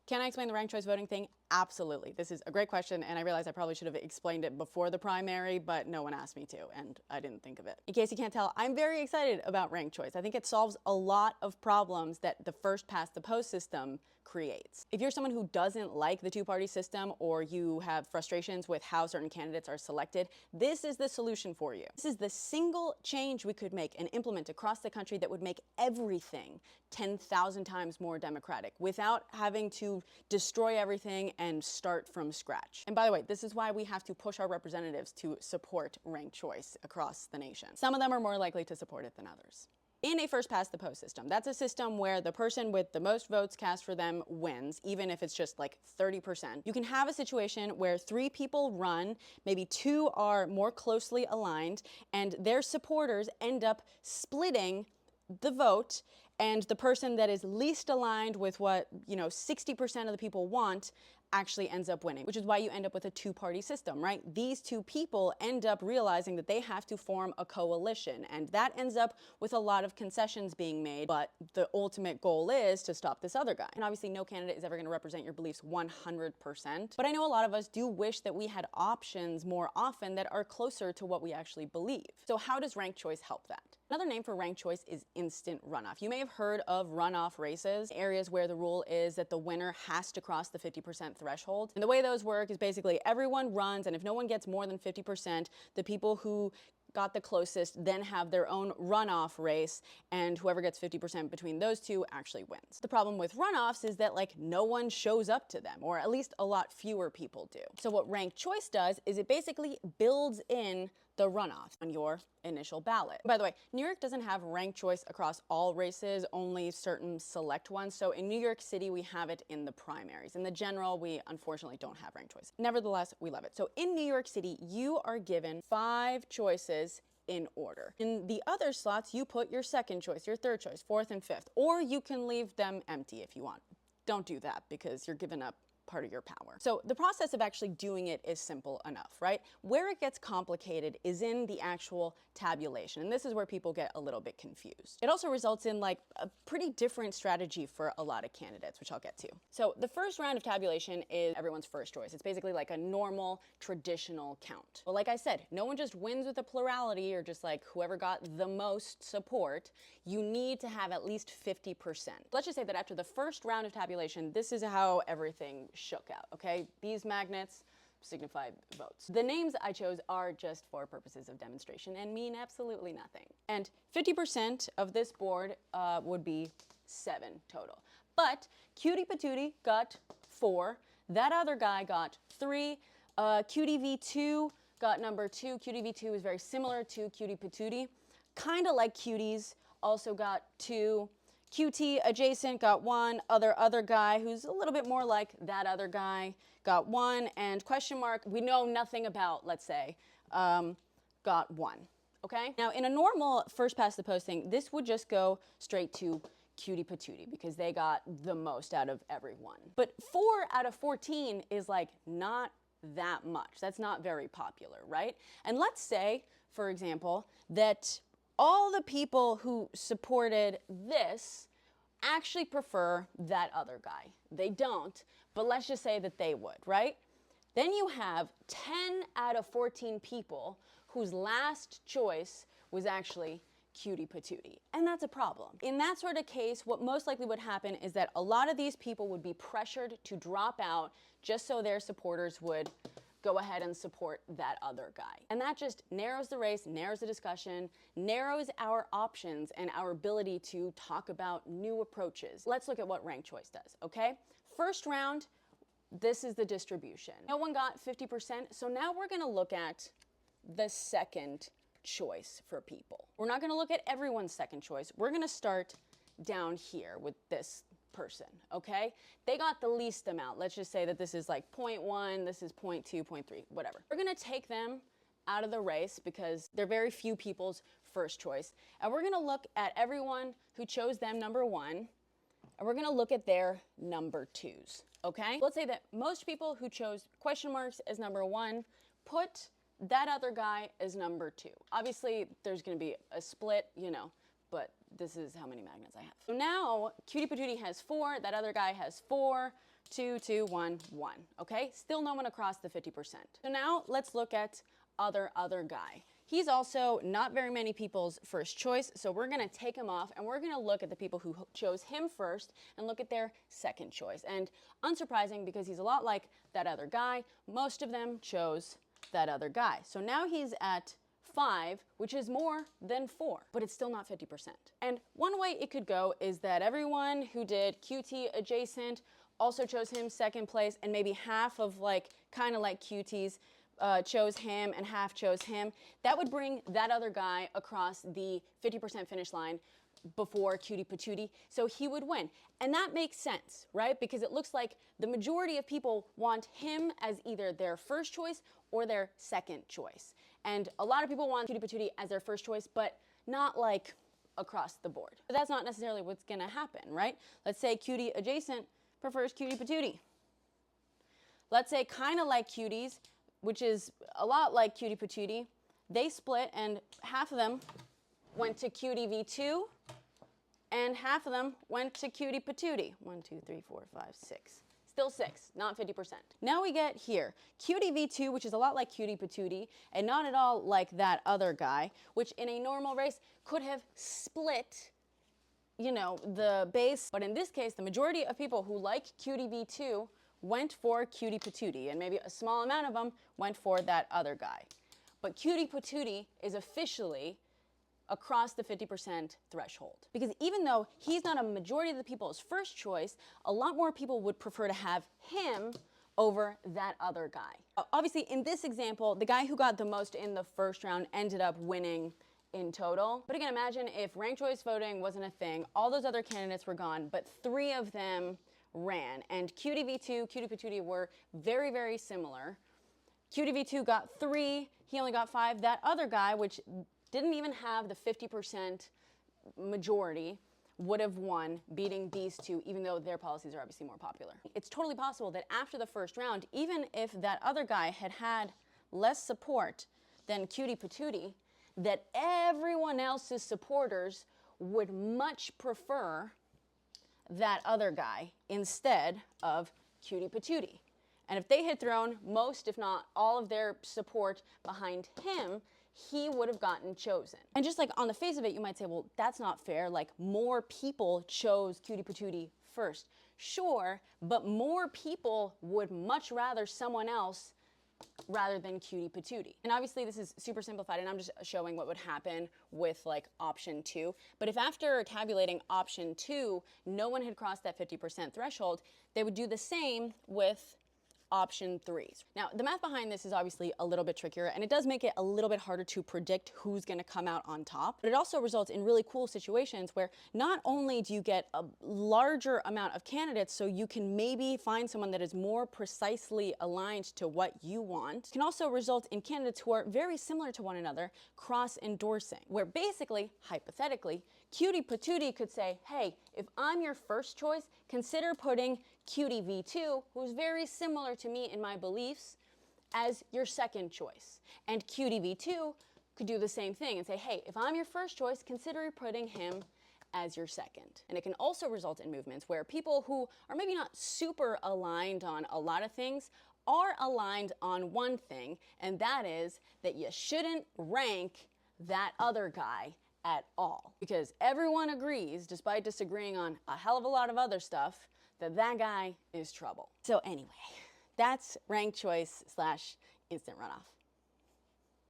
Can I explain the ranked choice voting thing? Absolutely. This is a great question, and I realize I probably should have explained it before the primary, but no one asked me to, and I didn't think of it. In case you can't tell, I'm very excited about ranked choice. I think it solves a lot of problems that the first past the post system creates. If you're someone who doesn't like the two-party system, or you have frustrations with how certain candidates are selected, this is the solution for you. This is the single change we could make and implement across the country that would make everything 10,000 times more democratic without having to destroy everything and start from scratch. And by the way, this is why we have to push our representatives to support ranked choice across the nation. Some of them are more likely to support it than others. In a first past the post system, that's a system where the person with the most votes cast for them wins, even if it's just like 30%. You can have a situation where 3 people run, maybe 2 are more closely aligned, and their supporters end up splitting the vote, and the person that is least aligned with what, 60% of the people want actually ends up winning, which is why you end up with a two-party system, right? These 2 people end up realizing that they have to form a coalition, and that ends up with a lot of concessions being made, but the ultimate goal is to stop this other guy. And obviously no candidate is ever going to represent your beliefs 100%, but I know a lot of us do wish that we had options more often that are closer to what we actually believe. So how does ranked choice help that? Another name for ranked choice is instant runoff. You may have heard of runoff races, areas where the rule is that the winner has to cross the 50% threshold. And the way those work is basically everyone runs, and if no one gets more than 50%, the people who got the closest then have their own runoff race, and whoever gets 50% between those 2 actually wins. The problem with runoffs is that no one shows up to them, or at least a lot fewer people do. So what ranked choice does is it basically builds in the runoff on your initial ballot. By the way, New York doesn't have ranked choice across all races, only certain select ones. So in New York City, we have it in the primaries. In the general, we unfortunately don't have ranked choice. Nevertheless, we love it. So in New York City, you are given 5 choices in order. In the other slots, you put your second choice, your third choice, fourth and fifth, or you can leave them empty if you want. Don't do that because you're giving up part of your power. So the process of actually doing it is simple enough, right? Where it gets complicated is in the actual tabulation, and this is where people get a little bit confused. It also results in a pretty different strategy for a lot of candidates, which I'll get to. So the first round of tabulation is everyone's first choice. It's basically like a normal, traditional count. But like I said, no one just wins with a plurality or just whoever got the most support. You need to have at least 50%. Let's just say that after the first round of tabulation, this is how everything shook out, okay? These magnets signify votes. The names I chose are just for purposes of demonstration and mean absolutely nothing. And 50% of this board would be 7 total. But Cutie Patootie got 4. That other guy got 3. Cutie V2 got number 2. Cutie V2 is very similar to Cutie Patootie. Kind of like Cuties, also got 2. QT adjacent got 1, other guy who's a little bit more like that other guy got 1, and question mark we know nothing about, let's say, got 1, okay? Now in a normal first past the post thing, this would just go straight to Cutie Patootie because they got the most out of everyone. But 4 out of 14 is not that much. That's not very popular, right? And let's say, for example, that all the people who supported this actually prefer that other guy. They don't, but let's just say that they would, right? Then you have 10 out of 14 people whose last choice was actually Cutie Patootie, and that's a problem. In that sort of case, what most likely would happen is that a lot of these people would be pressured to drop out just so their supporters would go ahead and support that other guy. And that just narrows the race, narrows the discussion, narrows our options and our ability to talk about new approaches. Let's look at what ranked choice does, okay? First round, this is the distribution. No one got 50%, so now we're gonna look at the second choice for people. We're not gonna look at everyone's second choice. We're gonna start down here with this person, okay? They got the least amount. Let's just say that this is 0.1, this is 0.2, 0.3, whatever. We're gonna take them out of the race because they're very few people's first choice. And we're gonna look at everyone who chose them number 1, and we're gonna look at their number 2s, okay? Let's say that most people who chose question marks as number 1 put that other guy as number 2. Obviously, there's gonna be a split, but this is how many magnets I have. So now, Cutie Patootie has 4, that other guy has 4, 2, 2, 1, 1. Okay, still no one across the 50%. So now let's look at other guy. He's also not very many people's first choice, so we're gonna take him off and we're gonna look at the people who chose him first and look at their second choice. And unsurprising, because he's a lot like that other guy, most of them chose that other guy. So now he's at 5, which is more than 4, but it's still not 50%. And one way it could go is that everyone who did QT adjacent also chose him second place, and maybe half of kind of like QTs chose him and half chose him. That would bring that other guy across the 50% finish line before Cutie Patootie, so he would win. And that makes sense, right? Because it looks like the majority of people want him as either their first choice or their second choice. And a lot of people want Cutie Patootie as their first choice, but not like across the board. But that's not necessarily what's gonna happen, right? Let's say Cutie adjacent prefers Cutie Patootie. Let's say kind of like Cuties, which is a lot like Cutie Patootie, they split and half of them went to Cutie V2 and half of them went to Cutie Patootie. 1, 2, 3, 4, 5, 6. Still 6, not 50%. Now we get here, Cutie V2, which is a lot like Cutie Patootie and not at all like that other guy, which in a normal race could have split, you know, the base. But in this case, the majority of people who like Cutie V2 went for Cutie Patootie, and maybe a small amount of them went for that other guy. But Cutie Patootie is officially across the 50% threshold. Because even though he's not a majority of the people's first choice, a lot more people would prefer to have him over that other guy. Obviously, in this example, the guy who got the most in the first round ended up winning in total. But again, imagine if ranked choice voting wasn't a thing, all those other candidates were gone, but 3 of them ran. And Cutie V2, Cutie Patootie were very, very similar. Cutie V2 got 3, he only got 5. That other guy, which didn't even have the 50% majority, would have won, beating these 2, even though their policies are obviously more popular. It's totally possible that after the first round, even if that other guy had had less support than Cutie Patootie, that everyone else's supporters would much prefer that other guy instead of Cutie Patootie. And if they had thrown most, if not all of their support behind him, he would have gotten chosen. And just like on the face of it, you might say, well, that's not fair. Like, more people chose Cutie Patootie first. Sure, but more people would much rather someone else rather than Cutie Patootie. And obviously this is super simplified, and I'm just showing what would happen with like option 2. But if after tabulating option 2, no one had crossed that 50% threshold, they would do the same with option 3. Now, the math behind this is obviously a little bit trickier, and it does make it a little bit harder to predict who's going to come out on top, but it also results in really cool situations where not only do you get a larger amount of candidates, so you can maybe find someone that is more precisely aligned to what you want, it can also result in candidates who are very similar to one another cross-endorsing, where basically, hypothetically, Cutie Patootie could say, hey, if I'm your first choice, consider putting Cutie V2, who's very similar to me in my beliefs, as your second choice. And Cutie V2 could do the same thing and say, hey, if I'm your first choice, consider putting him as your second. And it can also result in movements where people who are maybe not super aligned on a lot of things are aligned on one thing, and that is that you shouldn't rank that other guy at all. Because everyone agrees, despite disagreeing on a hell of a lot of other stuff, that that guy is trouble. So anyway, that's ranked choice / instant runoff.